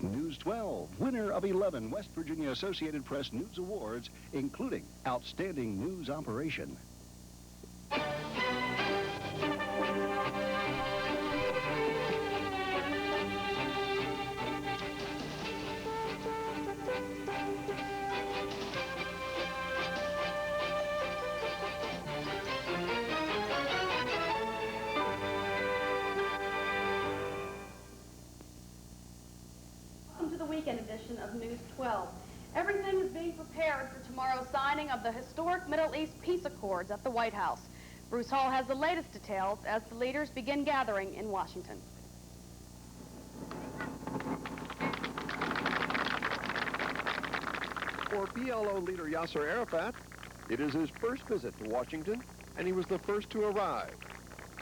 News 12, winner of 11 West Virginia Associated Press News Awards, including Outstanding News Operation. Weekend edition of News 12. Everything is being prepared for tomorrow's signing of the historic Middle East Peace Accords at the White House. Bruce Hall has the latest details as the leaders begin gathering in Washington. For PLO leader Yasser Arafat, it is his first visit to Washington, and he was the first to arrive.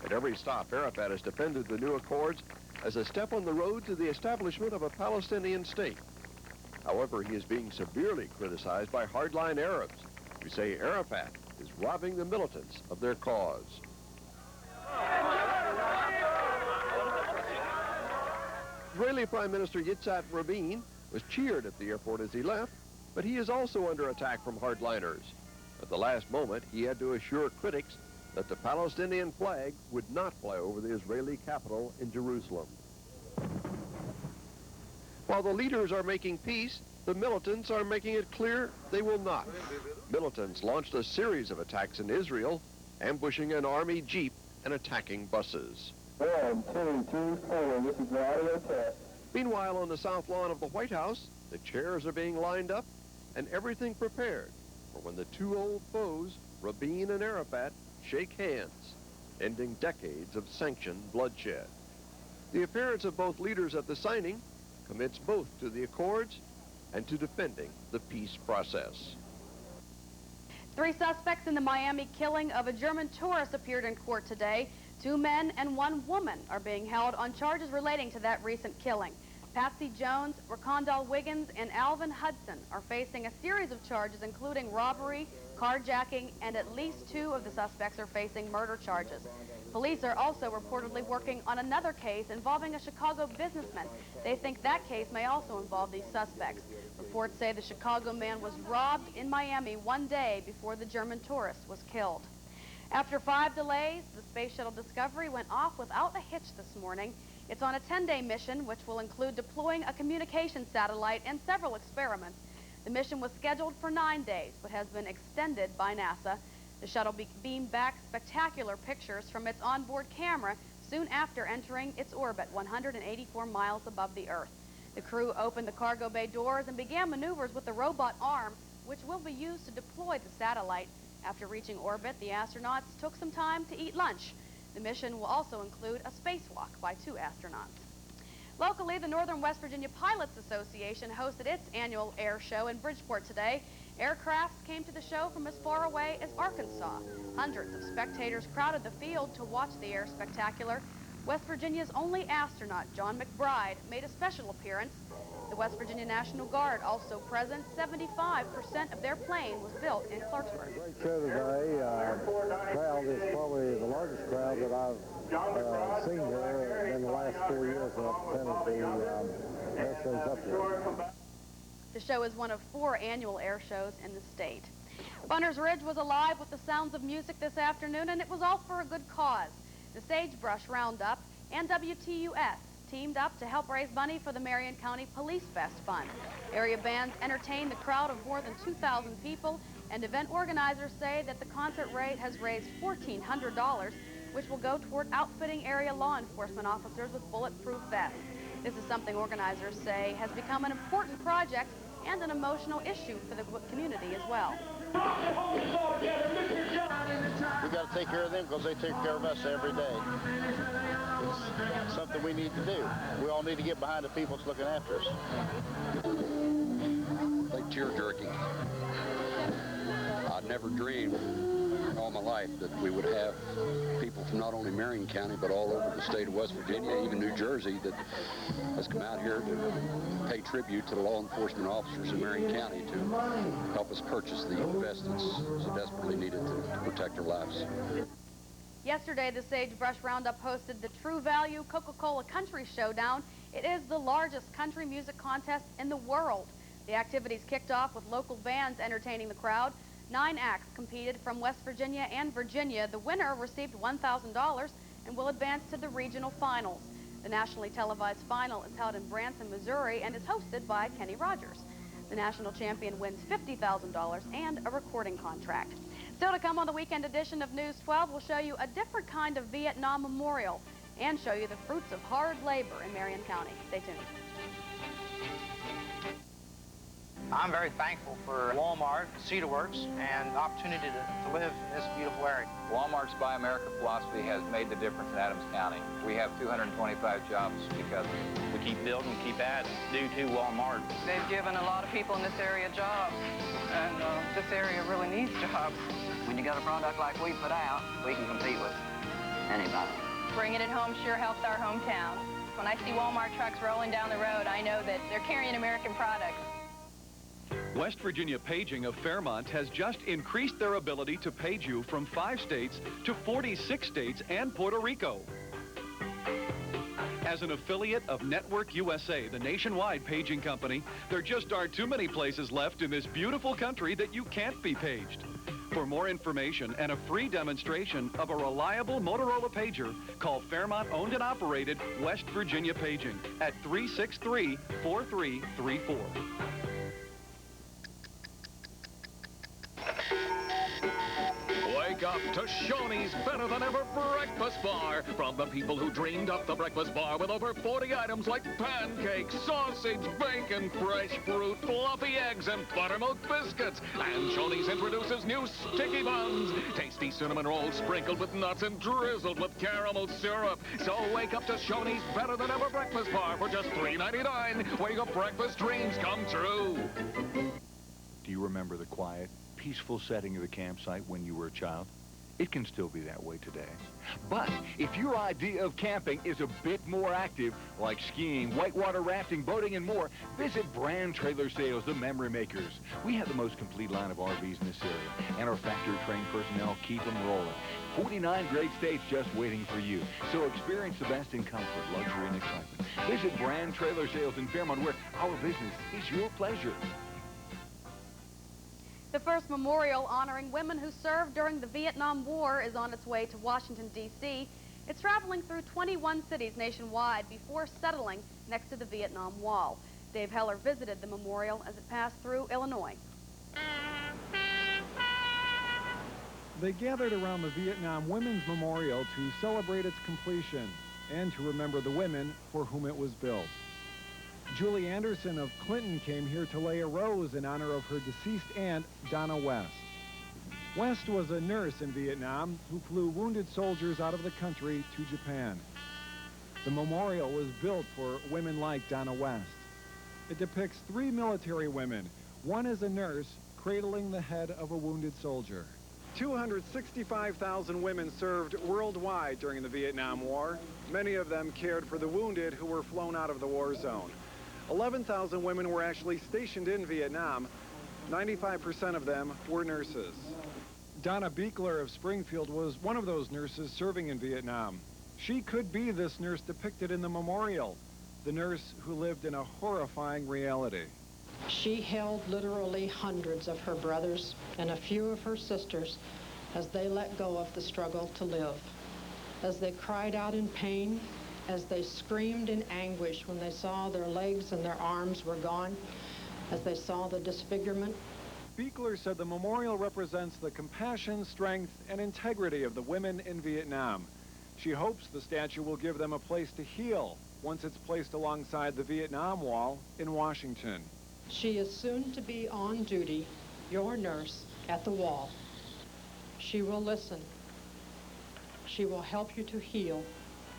At every stop, Arafat has defended the new accords as a step on the road to the establishment of a Palestinian state. However, he is being severely criticized by hardline Arabs who say Arafat is robbing the militants of their cause. Israeli Prime Minister Yitzhak Rabin was cheered at the airport as he left, but he is also under attack from hardliners. At the last moment, he had to assure critics that the Palestinian flag would not fly over the Israeli capital in Jerusalem. While the leaders are making peace, the militants are making it clear they will not. Militants launched a series of attacks in Israel, ambushing an army jeep and attacking buses. 1, 2, 3, 4, this is the audio test. Meanwhile, on the south lawn of the White House, the chairs are being lined up and everything prepared for when the two old foes, Rabin and Arafat, shake hands, ending decades of sanctioned bloodshed. The appearance of both leaders at the signing commits both to the accords and to defending the peace process. 3 suspects in the Miami killing of a German tourist appeared in court today. 2 men and 1 woman are being held on charges relating to that recent killing. Patsy Jones, Rakondal Wiggins, and Alvin Hudson are facing a series of charges including robbery, carjacking, and at least 2 of the suspects are facing murder charges. Police are also reportedly working on another case involving a Chicago businessman. They think that case may also involve these suspects. Reports say the Chicago man was robbed in Miami 1 day before the German tourist was killed. After 5 delays, the Space Shuttle Discovery went off without a hitch this morning. It's on a 10-day mission, which will include deploying a communication satellite and several experiments. The mission was scheduled for 9 days, but has been extended by NASA. The shuttle beamed back spectacular pictures from its onboard camera soon after entering its orbit 184 miles above the Earth. The crew opened the cargo bay doors and began maneuvers with the robot arm, which will be used to deploy the satellite. After reaching orbit, the astronauts took some time to eat lunch. The mission will also include a spacewalk by 2 astronauts. Locally, the Northern West Virginia Pilots Association hosted its annual air show in Bridgeport today. Aircrafts came to the show from as far away as Arkansas. Hundreds of spectators crowded the field to watch the air spectacular. West Virginia's only astronaut, John McBride, made a special appearance. The West Virginia National Guard also present. 75% of their plane was built in Clarksburg. Great show today. Crowd is probably the largest crowd that I've seen here in the last 4 years that I've attended the air shows up here. The show is one of 4 annual air shows in the state. Bunner's Ridge was alive with the sounds of music this afternoon, and it was all for a good cause. The Sagebrush Roundup and WTUS teamed up to help raise money for the Marion County Police Fest Fund. Area bands entertained the crowd of more than 2,000 people, and event organizers say that the concert rate has raised $1,400, which will go toward outfitting area law enforcement officers with bulletproof vests. This is something organizers say has become an important project and an emotional issue for the community as well. We got to take care of them because they take care of us every day. It's something we need to do. We all need to get behind the people that's looking after us. Like tear-jerking. I'd never dreamed all my life that we would have people from not only Marion County but all over the state of West Virginia, even New Jersey, that has come out here to pay tribute to the law enforcement officers in Marion County to help us purchase the vest that's so desperately needed to protect our lives. Yesterday, the Sagebrush Roundup hosted the True Value Coca-Cola Country Showdown It is the largest country music contest in the world. The activities kicked off with local bands entertaining the crowd. 9 acts competed from West Virginia and Virginia. The winner received $1,000 and will advance to the regional finals. The nationally televised final is held in Branson, Missouri, and is hosted by Kenny Rogers. The national champion wins $50,000 and a recording contract. Still to come on the weekend edition of News 12, we'll show you a different kind of Vietnam memorial and show you the fruits of hard labor in Marion County. Stay tuned. I'm very thankful for Walmart, Cedar Works, and the opportunity to live in this beautiful area. Walmart's Buy America philosophy has made the difference in Adams County. We have 225 jobs because of it. We keep building, keep adding, due to Walmart. They've given a lot of people in this area jobs, and this area really needs jobs. When you got a product like we put out, we can compete with anybody. Bringing it home sure helps our hometown. When I see Walmart trucks rolling down the road, I know that they're carrying American products. West Virginia Paging of Fairmont has just increased their ability to page you from 5 states to 46 states and Puerto Rico. As an affiliate of Network USA, the nationwide paging company, there just aren't too many places left in this beautiful country that you can't be paged. For more information and a free demonstration of a reliable Motorola pager, call Fairmont owned and operated West Virginia Paging at 363-4334. Wake up to Shoney's Better Than Ever Breakfast Bar. From the people who dreamed up the breakfast bar with over 40 items like pancakes, sausage, bacon, fresh fruit, fluffy eggs, and buttermilk biscuits. And Shoney's introduces new sticky buns. Tasty cinnamon rolls sprinkled with nuts and drizzled with caramel syrup. So wake up to Shoney's Better Than Ever Breakfast Bar for just $3.99, where your breakfast dreams come true. Do you remember the quiet, peaceful setting of the campsite when you were a child? It can still be that way today. But if your idea of camping is a bit more active, like skiing, whitewater rafting, boating, and more, visit Brand Trailer Sales, the memory makers. We have the most complete line of RVs in this area, and our factory-trained personnel keep them rolling. 49 great states just waiting for you. So experience the best in comfort, luxury, and excitement. Visit Brand Trailer Sales in Fairmont, where our business is your pleasure. The first memorial honoring women who served during the Vietnam War is on its way to Washington, D.C. It's traveling through 21 cities nationwide before settling next to the Vietnam Wall. Dave Heller visited the memorial as it passed through Illinois. They gathered around the Vietnam Women's Memorial to celebrate its completion and to remember the women for whom it was built. Julie Anderson of Clinton came here to lay a rose in honor of her deceased aunt, Donna West. West was a nurse in Vietnam who flew wounded soldiers out of the country to Japan. The memorial was built for women like Donna West. It depicts 3 military women. One is a nurse cradling the head of a wounded soldier. 265,000 women served worldwide during the Vietnam War. Many of them cared for the wounded who were flown out of the war zone. 11,000 women were actually stationed in Vietnam. 95% of them were nurses. Donna Beekler of Springfield was one of those nurses serving in Vietnam. She could be this nurse depicted in the memorial, the nurse who lived in a horrifying reality. She held literally hundreds of her brothers and a few of her sisters as they let go of the struggle to live, as they cried out in pain, as they screamed in anguish when they saw their legs and their arms were gone, as they saw the disfigurement. Beekler said the memorial represents the compassion, strength, and integrity of the women in Vietnam. She hopes the statue will give them a place to heal once it's placed alongside the Vietnam Wall in Washington. She is soon to be on duty, your nurse, at the wall. She will listen. She will help you to heal.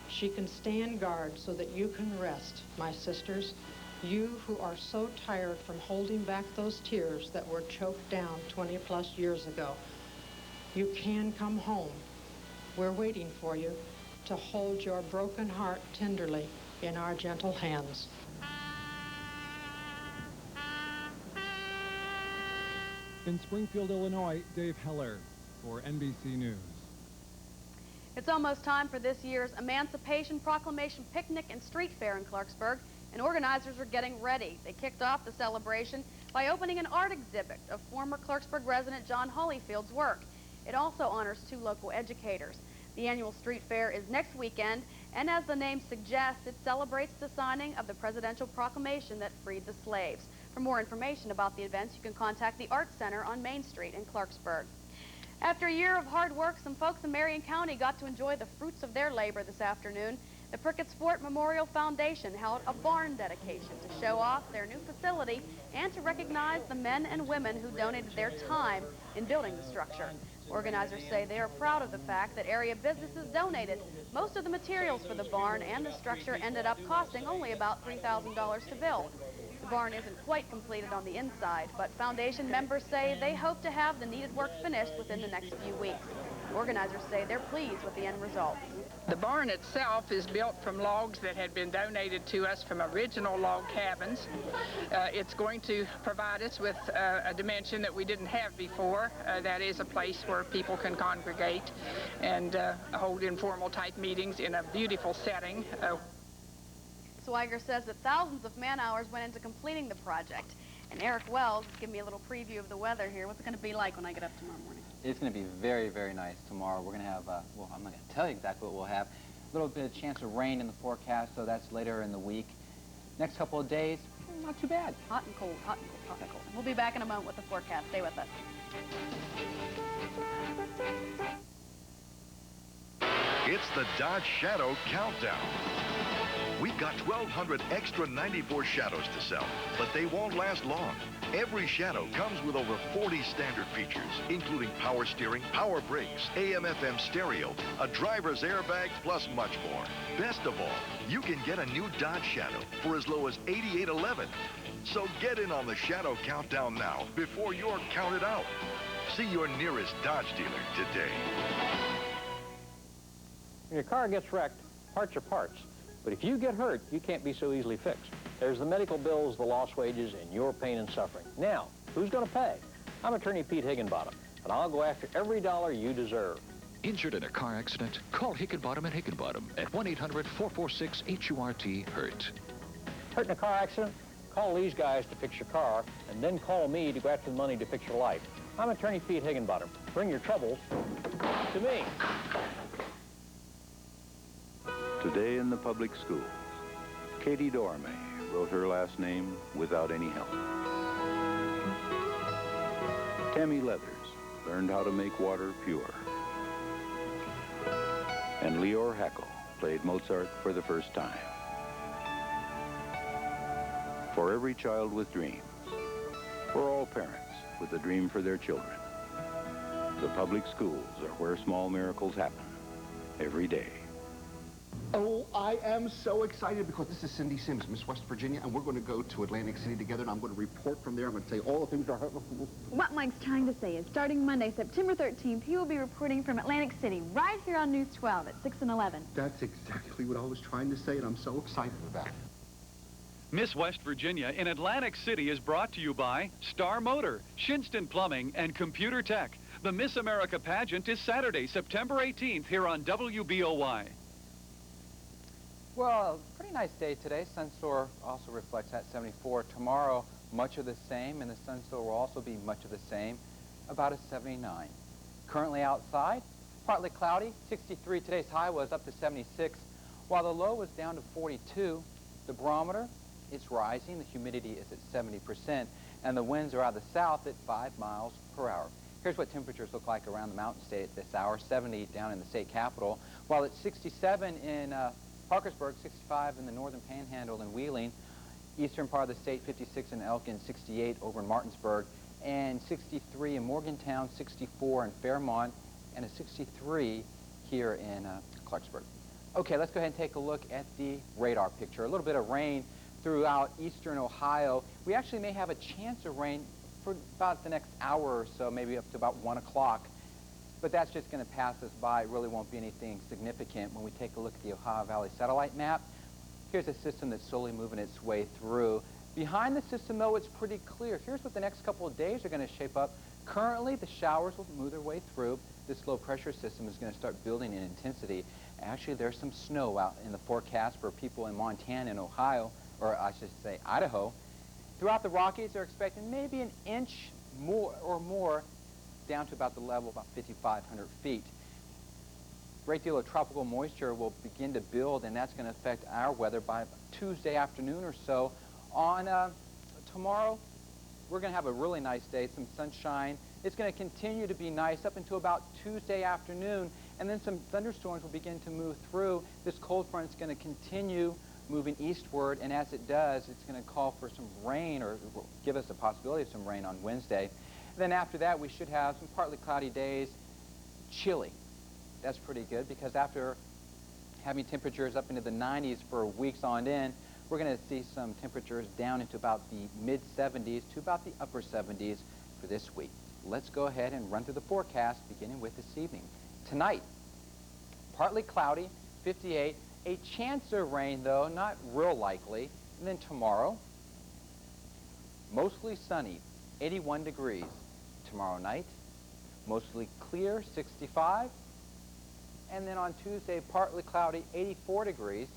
She can stand guard so that you can rest, my sisters. You who are so tired from holding back those tears that were choked down 20+ years ago. You can come home. We're waiting for you to hold your broken heart tenderly in our gentle hands. In Springfield, Illinois, Dave Heller for NBC News. It's almost time for this year's Emancipation Proclamation Picnic and Street Fair in Clarksburg, and organizers are getting ready. They kicked off the celebration by opening an art exhibit of former Clarksburg resident John Holyfield's work. It also honors 2 local educators. The annual street fair is next weekend, and as the name suggests, it celebrates the signing of the presidential proclamation that freed the slaves. For more information about the events, you can contact the Art Center on Main Street in Clarksburg. After a year of hard work, some folks in Marion County got to enjoy the fruits of their labor this afternoon. The Prickett Sport Memorial Foundation held a barn dedication to show off their new facility and to recognize the men and women who donated their time in building the structure. Organizers say they are proud of the fact that area businesses donated most of the materials for the barn, and the structure ended up costing only about $3,000 to build. The barn isn't quite completed on the inside, but foundation members say they hope to have the needed work finished within the next few weeks. Organizers say they're pleased with the end result. The barn itself is built from logs that had been donated to us from original log cabins. It's going to provide us with a dimension that we didn't have before. That is a place where people can congregate and hold informal type meetings in a beautiful setting. Swiger says that thousands of man-hours went into completing the project. And Eric Wells is giving me a little preview of the weather here. What's it going to be like when I get up tomorrow morning? It's going to be very, very nice tomorrow. We're going to have, well, I'm not going to tell you exactly what we'll have. A little bit of chance of rain in the forecast, so that's later in the week. Next couple of days, not too bad. Hot and cold, hot and cold, hot and cold. We'll be back in a moment with the forecast. Stay with us. It's the Dodge Shadow Countdown. We've got 1,200 extra 94 Shadows to sell, but they won't last long. Every Shadow comes with over 40 standard features, including power steering, power brakes, AM/FM stereo, a driver's airbag, plus much more. Best of all, you can get a new Dodge Shadow for as low as $88.11. So get in on the Shadow Countdown now before you're counted out. See your nearest Dodge dealer today. When your car gets wrecked, parts are parts. But if you get hurt, you can't be so easily fixed. There's the medical bills, the lost wages, and your pain and suffering. Now, who's going to pay? I'm attorney Pete Higginbottom, and I'll go after every dollar you deserve. Injured in a car accident? Call Higginbottom and Higginbottom at 1-800-446-HURT. Hurt in a car accident? Call these guys to fix your car, and then call me to go after the money to fix your life. I'm attorney Pete Higginbottom. Bring your troubles to me. Today in the public schools, Katie Dorme wrote her last name without any help. Tammy Leathers learned how to make water pure. And Leor Haeckel played Mozart for the first time. For every child with dreams, for all parents with a dream for their children, the public schools are where small miracles happen every day. Oh, I am so excited because this is Cindy Sims, Miss West Virginia, and we're going to go to Atlantic City together, and I'm going to report from there. I'm going to tell you all the things that are happening. What Mike's trying to say is starting Monday, September 13th, he will be reporting from Atlantic City right here on News 12 at 6 and 11. That's exactly what I was trying to say, and I'm so excited about it. Miss West Virginia in Atlantic City is brought to you by Star Motor, Shinston Plumbing, and Computer Tech. The Miss America pageant is Saturday, September 18th here on WBOY. Well, pretty nice day today. Sun store also reflects that 74. Tomorrow, much of the same, and the sun store will also be much of the same, about a 79. Currently outside, partly cloudy, 63. Today's high was up to 76, while the low was down to 42. The barometer, it's rising. The humidity is at 70%, and the winds are out of the south at 5 miles per hour. Here's what temperatures look like around the Mountain State at this hour. 70 down in the state capital, while it's 67 in Parkersburg, 65 in the northern panhandle in Wheeling, eastern part of the state, 56 in Elkin, 68 over in Martinsburg, and 63 in Morgantown, 64 in Fairmont, and a 63 here in Clarksburg. Okay, let's go ahead and take a look at the radar picture. A little bit of rain throughout eastern Ohio. We actually may have a chance of rain for about the next hour or so, maybe up to about 1 o'clock. But that's just going to pass us by. It really won't be anything significant. When we take a look at the Ohio Valley satellite map, here's a system that's slowly moving its way through. Behind the system, though, it's pretty clear. Here's what the next couple of days are going to shape up. Currently, the showers will move their way through. This low pressure system is going to start building in intensity. Actually, there's some snow out in the forecast for people in Montana and Ohio, or I should say Idaho. Throughout the Rockies, they're expecting maybe an inch more down to about the level, about 5,500 feet. A great deal of tropical moisture will begin to build, and that's going to affect our weather by Tuesday afternoon or so. On tomorrow, we're going to have a really nice day, some sunshine. It's going to continue to be nice up until about Tuesday afternoon, and then some thunderstorms will begin to move through. This cold front is going to continue moving eastward, and as it does, it's going to call for some rain, or give us a possibility of some rain on Wednesday. And then after that, we should have some partly cloudy days, chilly. That's pretty good, because after having temperatures up into the 90s for weeks on end, we're going to see some temperatures down into about the mid-70s to about the upper 70s for this week. Let's go ahead and run through the forecast, beginning with this evening. Tonight, partly cloudy, 58. A chance of rain, though, not real likely. And then tomorrow, mostly sunny, 81 degrees. Tomorrow night, mostly clear, 65. And then on Tuesday, partly cloudy, 84 degrees.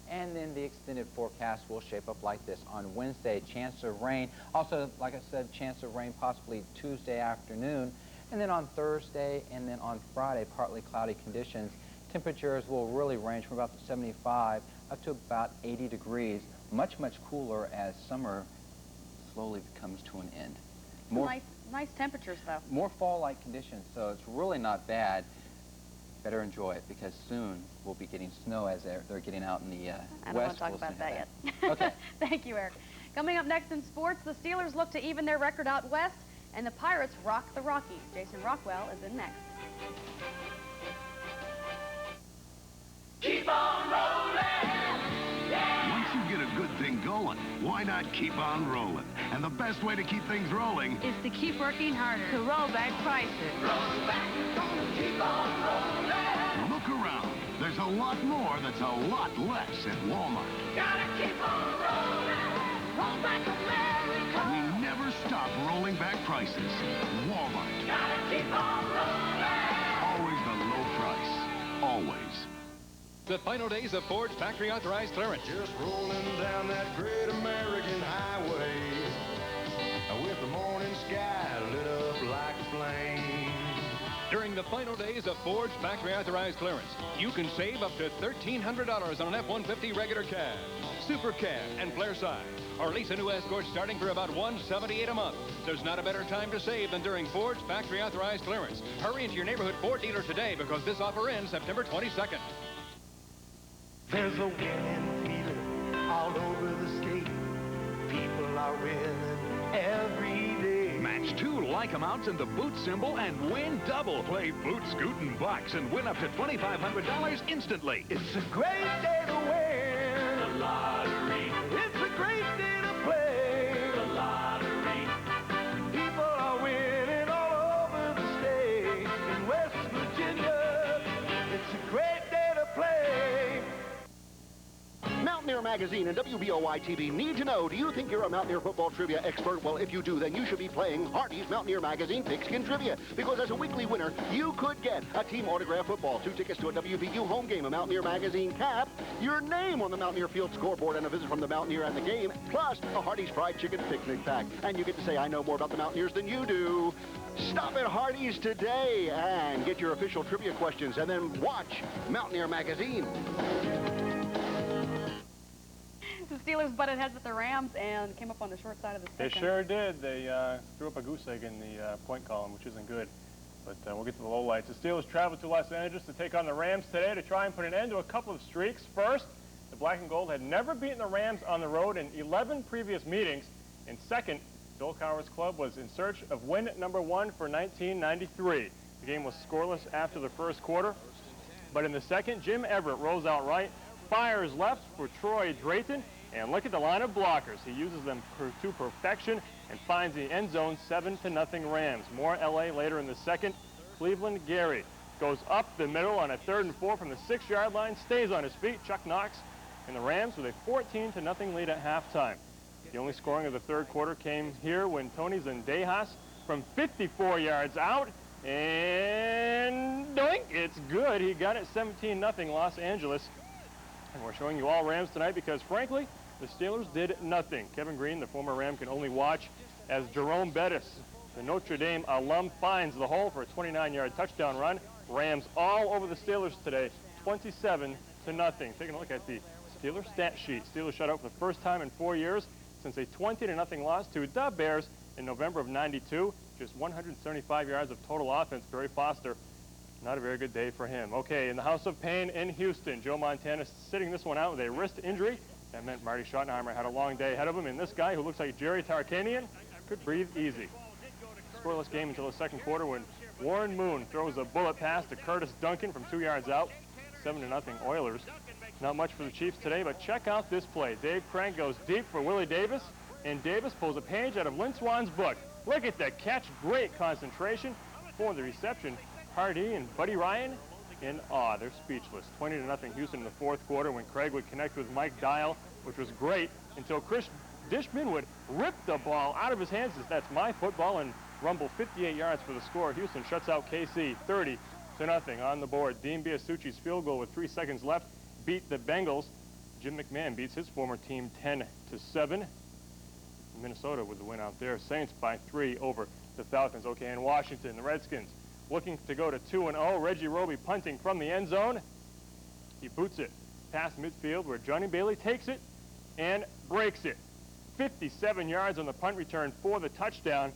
And then the extended forecast will shape up like this. On Wednesday, chance of rain. Also, like I said, chance of rain possibly Tuesday afternoon. And then on Thursday and then on Friday, partly cloudy conditions. Temperatures will really range from about 75 up to about 80 degrees. Much, much cooler as summer slowly comes to an end. Nice temperatures, though. More fall-like conditions, so it's really not bad. Better enjoy it, because soon we'll be getting snow as they're getting out in the west. I don't want to talk about that yet. Okay. Thank you, Eric. Coming up next in sports, the Steelers look to even their record out west, and the Pirates rock the Rockies. Jason Rockwell is in next. Keep on rolling. Yeah. Once you get a good thing going, why not keep on rolling? And the best way to keep things rolling is to keep working harder to roll back prices. Roll back, keep on rolling. Look around. There's a lot more that's a lot less at Walmart. Gotta keep on rolling. Roll back America. We never stop rolling back prices. Walmart. Gotta keep on rolling. Always the low price. Always. The final days of Ford's factory authorized clearance. Just rolling down that great American highway with the morning sky lit up like a flame. During the final days of Ford's factory authorized clearance, you can save up to $1,300 on an F-150 regular cab, super cab, and flare side. Or lease a new Escort starting for about $178 a month. There's not a better time to save than during Ford's factory authorized clearance. Hurry into your neighborhood Ford dealer today, because this offer ends September 22nd. There's a winning feeling all over the state. People are winning every day. Match 2 like amounts in the boot symbol and win double. Play Boot, Scoot, and Bucks and win up to $2,500 instantly. It's a great day to win the lottery. It's a great day to play the lottery. People are winning all over the state. In West Virginia, it's a great day to play. Mountaineer Magazine and WBOY TV need to know, do you think you're a Mountaineer football trivia expert? Well, if you do, then you should be playing Hardy's Mountaineer Magazine Pigskin Trivia, because as a weekly winner, you could get a team autographed football, 2 tickets to a WVU home game, a Mountaineer Magazine cap, your name on the Mountaineer Field scoreboard, and a visit from the Mountaineer and the game, plus a Hardy's Fried Chicken picnic pack. And you get to say, I know more about the Mountaineers than you do. Stop at Hardy's today and get your official trivia questions, and then watch Mountaineer Magazine. The Steelers butted heads with the Rams and came up on the short side of the stick. They sure did. They threw up a goose egg in the point column, which isn't good. But we'll get to the lowlights. The Steelers traveled to Los Angeles to take on the Rams today to try and put an end to a couple of streaks. First, the Black and Gold had never beaten the Rams on the road in 11 previous meetings. And second, Bill Cowher's club was in search of win number 1 for 1993. The game was scoreless after the first quarter. But in the second, Jim Everett rolls out right, fires left for Troy Drayton. And look at the line of blockers. He uses them to perfection and finds the end zone, 7-0 Rams. More LA later in the second. Cleveland Gary goes up the middle on a 3rd and 4 from the 6-yard line, stays on his feet. Chuck Knox and the Rams with a 14-0 lead at halftime. The only scoring of the third quarter came here when Tony Zendejas from 54 yards out. And doink, it's good. He got it 17-0 Los Angeles. And we're showing you all Rams tonight because, frankly, the Steelers did nothing. Kevin Green, the former Ram, can only watch as Jerome Bettis, the Notre Dame alum, finds the hole for a 29-yard touchdown run. Rams all over the Steelers today, 27-0. Taking a look at the Steelers stat sheet. Steelers shut out for the first time in 4 years since a 20-0 loss to the Bears in November of '92. Just 175 yards of total offense. Barry Foster, not a very good day for him. Okay, in the House of Pain in Houston, Joe Montana sitting this one out with a wrist injury. That meant Marty Schottenheimer had a long day ahead of him, and this guy, who looks like Jerry Tarkanian, could breathe easy. Scoreless game until the second quarter when Warren Moon throws a bullet pass to Curtis Duncan from 2 yards out. 7-0 Oilers. Not much for the Chiefs today, but check out this play. Dave Crank goes deep for Willie Davis, and Davis pulls a page out of Lynn Swan's book. Look at that catch. Great concentration for the reception. Hardy and Buddy Ryan in awe. They're speechless. 20-0 Houston in the fourth quarter when Craig would connect with Mike Dial, which was great, until Chris Dishman would rip the ball out of his hands. That's my football, and rumble 58 yards for the score. Houston shuts out KC 30-0 on the board. Dean Biasucci's field goal with 3 seconds left beat the Bengals. Jim McMahon beats his former team 10-7. Minnesota with the win out there. Saints by 3 over the Falcons. Okay, in Washington, the Redskins looking to go to 2-0. Reggie Roby punting from the end zone. He boots it past midfield where Johnny Bailey takes it and breaks it. 57 yards on the punt return for the touchdown,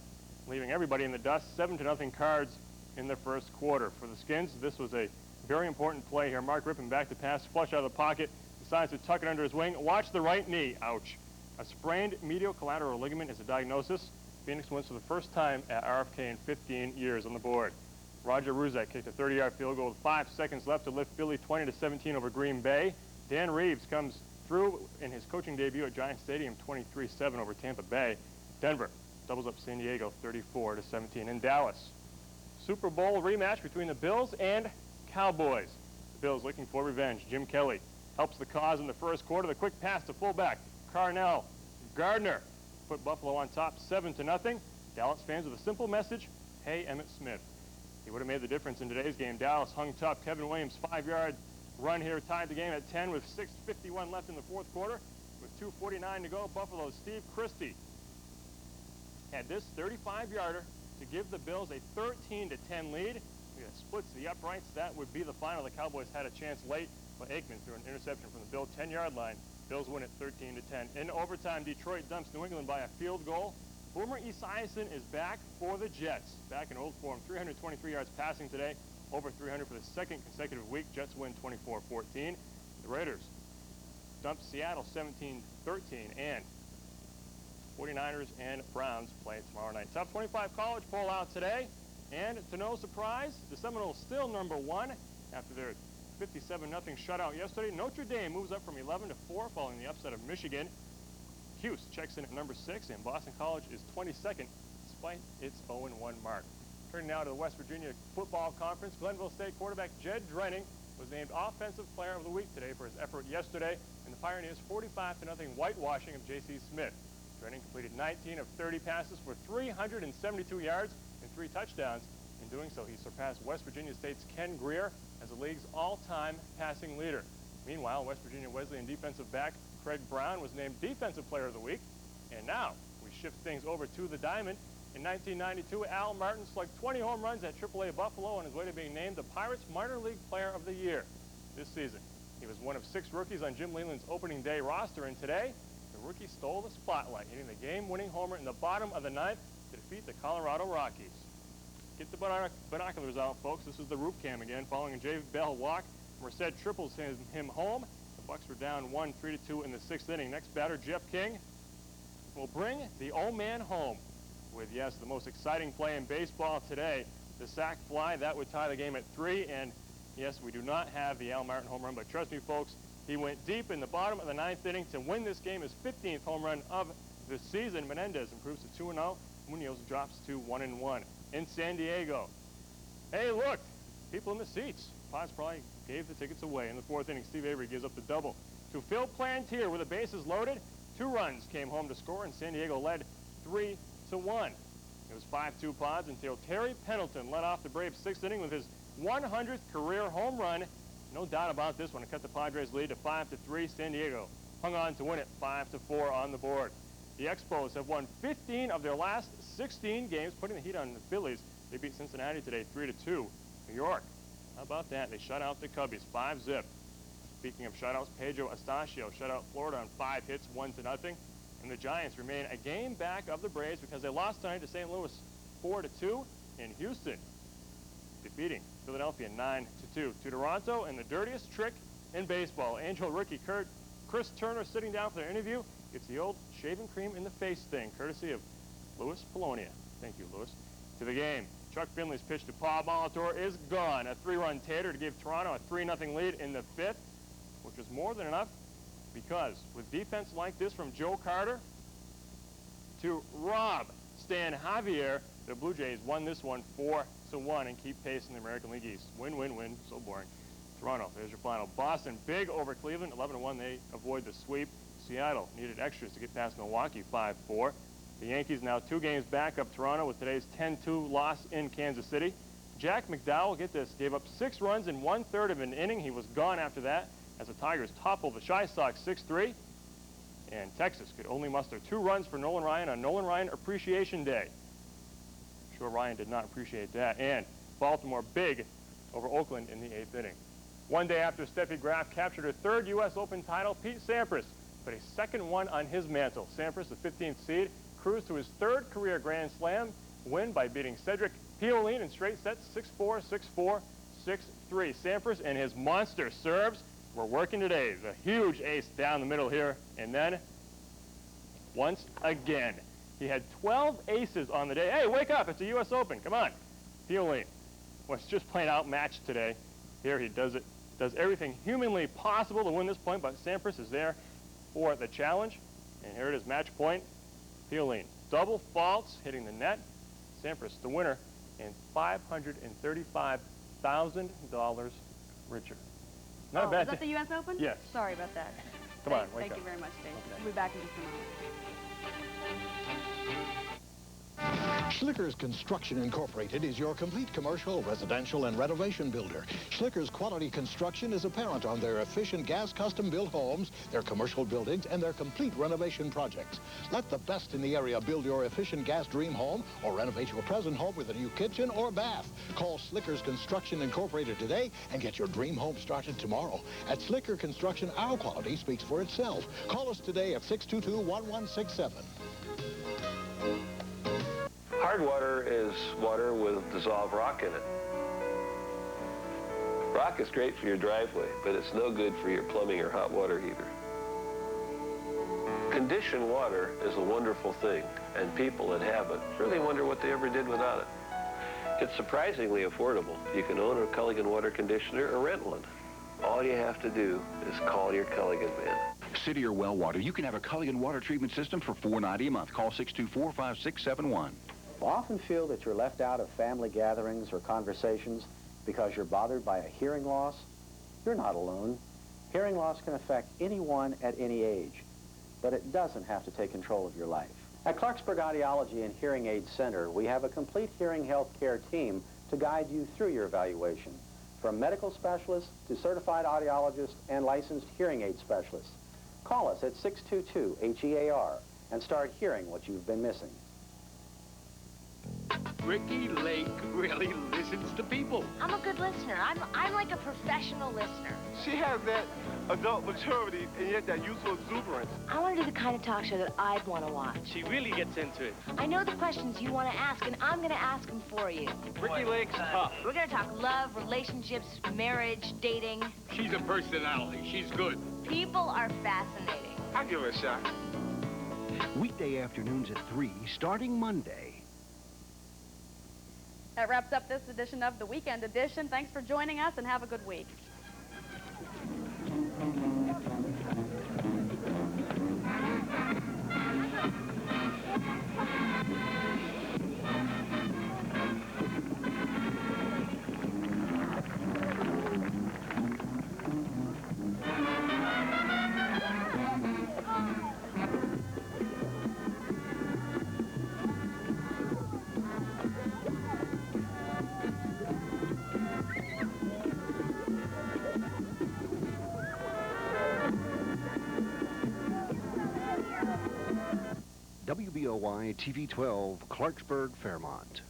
leaving everybody in the dust. 7-0 Cards in the first quarter. For the Skins, this was a very important play here. Mark Rippon back to pass, flush out of the pocket, decides to tuck it under his wing. Watch the right knee. Ouch. A sprained medial collateral ligament is a diagnosis. Phoenix wins for the first time at RFK in 15 years on the board. Roger Ruzek kicked a 30-yard field goal with 5 seconds left to lift Philly 20-17 over Green Bay. Dan Reeves comes through in his coaching debut at Giant Stadium, 23-7 over Tampa Bay. Denver doubles up San Diego 34-17. In Dallas, Super Bowl rematch between the Bills and Cowboys. The Bills looking for revenge. Jim Kelly helps the cause in the first quarter. The quick pass to fullback Carnell Gardner put Buffalo on top 7-0. Dallas fans with a simple message: hey, Emmitt Smith. He would have made the difference in today's game. Dallas hung tough. Kevin Williams' 5-yard run here tied the game at 10 with 6:51 left in the fourth quarter. With 2:49 to go, Buffalo's Steve Christie had this 35-yarder to give the Bills a 13-10 lead. It splits the uprights. That would be the final. The Cowboys had a chance late, but Aikman threw an interception from the Bill 10-yard line. Bills win it 13-10. In overtime, Detroit dumps New England by a field goal. Boomer Esiason is back for the Jets. Back in old form, 323 yards passing today, over 300 for the second consecutive week. Jets win 24-14. The Raiders dump Seattle 17-13, and 49ers and Browns play tomorrow night. Top 25 college poll out today, and to no surprise, the Seminoles still number 1 after their 57-0 shutout yesterday. Notre Dame moves up from 11-4 following the upset of Michigan. Cuse checks in at number 6, and Boston College is 22nd despite its 0-1 mark. Turning now to the West Virginia Football Conference, Glenville State quarterback Jed Drenning was named Offensive Player of the Week today for his effort yesterday in the Pioneers' 45-0 whitewashing of J.C. Smith. Drenning completed 19 of 30 passes for 372 yards and 3 touchdowns. In doing so, he surpassed West Virginia State's Ken Greer as the league's all-time passing leader. Meanwhile, West Virginia Wesleyan defensive back Craig Brown was named Defensive Player of the Week. And now we shift things over to the Diamond. In 1992, Al Martin slugged 20 home runs at AAA Buffalo on his way to being named the Pirates Minor League Player of the Year this season. He was one of 6 rookies on Jim Leyland's opening day roster, and today, the rookie stole the spotlight, hitting the game-winning homer in the bottom of the 9th to defeat the Colorado Rockies. Get the binoculars out, folks. This is the roof cam again, following a Jay Bell walk. Merced triples him home. The Bucks were down 3-2 in the 6th inning. Next batter, Jeff King, will bring the old man home with, yes, the most exciting play in baseball today, the sac fly. That would tie the game at 3. And, yes, we do not have the Al Martin home run, but trust me, folks, he went deep in the bottom of the 9th inning to win this game, his 15th home run of the season. Menendez improves to 2-0. Munoz drops to 1-1. In San Diego, hey, look, people in the seats. Potts probably gave the tickets away. In the 4th inning, Steve Avery gives up the double to Phil Plantier with the bases loaded. 2 runs came home to score, and San Diego led 3-1. It was 5-2 Pods until Terry Pendleton led off the Braves' sixth inning with his 100th career home run. No doubt about this one. It cut the Padres' lead to 5-3. San Diego hung on to win it 5-4 on the board. The Expos have won 15 of their last 16 games, putting the heat on the Phillies. They beat Cincinnati today 3-2. New York, how about that? They shut out the Cubbies 5-zip. Speaking of shutouts, Pedro Astacio shut out Florida on 5 hits, 1-0. And the Giants remain a game back of the Braves because they lost tonight to St. Louis 4-2 in Houston, defeating Philadelphia 9-2. To Toronto, and the dirtiest trick in baseball. Angel rookie Chris Turner sitting down for their interview. It's the old shaving cream in the face thing, courtesy of Louis Polonia. Thank you, Louis. To the game, Chuck Finley's pitch to Paul Molitor is gone. A 3-run tater to give Toronto a 3-0 lead in the 5th, which was more than enough because with defense like this from Joe Carter to Rob Stan Javier, the Blue Jays won this one 4-1 and keep pace in the American League East. Win, win, win. So boring. Toronto, there's your final. Boston, big over Cleveland, 11-1. They avoid the sweep. Seattle needed extras to get past Milwaukee, 5-4. The Yankees now 2 games back up Toronto with today's 10-2 loss in Kansas City. Jack McDowell, get this, gave up 6 runs in 1/3 of an inning. He was gone after that as the Tigers toppled the Chi Sox 6-3. And Texas could only muster 2 runs for Nolan Ryan on Nolan Ryan Appreciation Day. I'm sure Ryan did not appreciate that. And Baltimore big over Oakland in the 8th inning. One day after Steffi Graf captured her 3rd U.S. Open title, Pete Sampras put a 2nd one on his mantle. Sampras, the 15th seed, cruised to his 3rd career Grand Slam win by beating Cedric Pioline in straight sets 6-4, 6-4, 6-3. Sampras and his monster serves were working today. The huge ace down the middle here. And then, once again, he had 12 aces on the day. Hey, wake up. It's a U.S. Open. Come on. Pioline was just plain outmatched today. Here he does everything humanly possible to win this point, but Sampras is there for the challenge. And here it is, match point. Pioline, double faults, hitting the net. Sampras, the winner, and $535,000 richer. Not a bad is that the U.S. Open? Yes. Sorry about that. Come on, wake Thank up. you very much, Dave. Okay. We'll be back in just a moment. Schlicker's Construction Incorporated is your complete commercial, residential, and renovation builder. Schlicker's quality construction is apparent on their efficient gas custom-built homes, their commercial buildings, and their complete renovation projects. Let the best in the area build your efficient gas dream home or renovate your present home with a new kitchen or bath. Call Schlicker's Construction Incorporated today and get your dream home started tomorrow. At Schlicker Construction, our quality speaks for itself. Call us today at 622-1167. Hard water is water with dissolved rock in it. Rock is great for your driveway, but it's no good for your plumbing or hot water heater. Conditioned water is a wonderful thing, and people that have it really wonder what they ever did without it. It's surprisingly affordable. You can own a Culligan water conditioner or rent one. All you have to do is call your Culligan man. City or well water, you can have a Culligan water treatment system for $4.90 a month. Call 624-5671. Often feel that you're left out of family gatherings or conversations because you're bothered by a hearing loss? You're not alone. Hearing loss can affect anyone at any age, but it doesn't have to take control of your life. At Clarksburg Audiology and Hearing Aid Center, we have a complete hearing health care team to guide you through your evaluation, from medical specialists to certified audiologists and licensed hearing aid specialists. Call us at 622-HEAR and start hearing what you've been missing. Ricky Lake really listens to people. I'm a good listener. I'm like a professional listener. She has that adult maturity and yet that youthful exuberance. I want to do the kind of talk show that I'd want to watch. She really gets into it. I know the questions you want to ask, and I'm going to ask them for you. Ricky Lake's tough. We're going to talk love, relationships, marriage, dating. She's a personality. She's good. People are fascinating. I'll give her a shot. Weekday afternoons at 3, starting Monday. That wraps up this edition of the Weekend Edition. Thanks for joining us, and have a good week. WBOY TV 12, Clarksburg, Fairmont.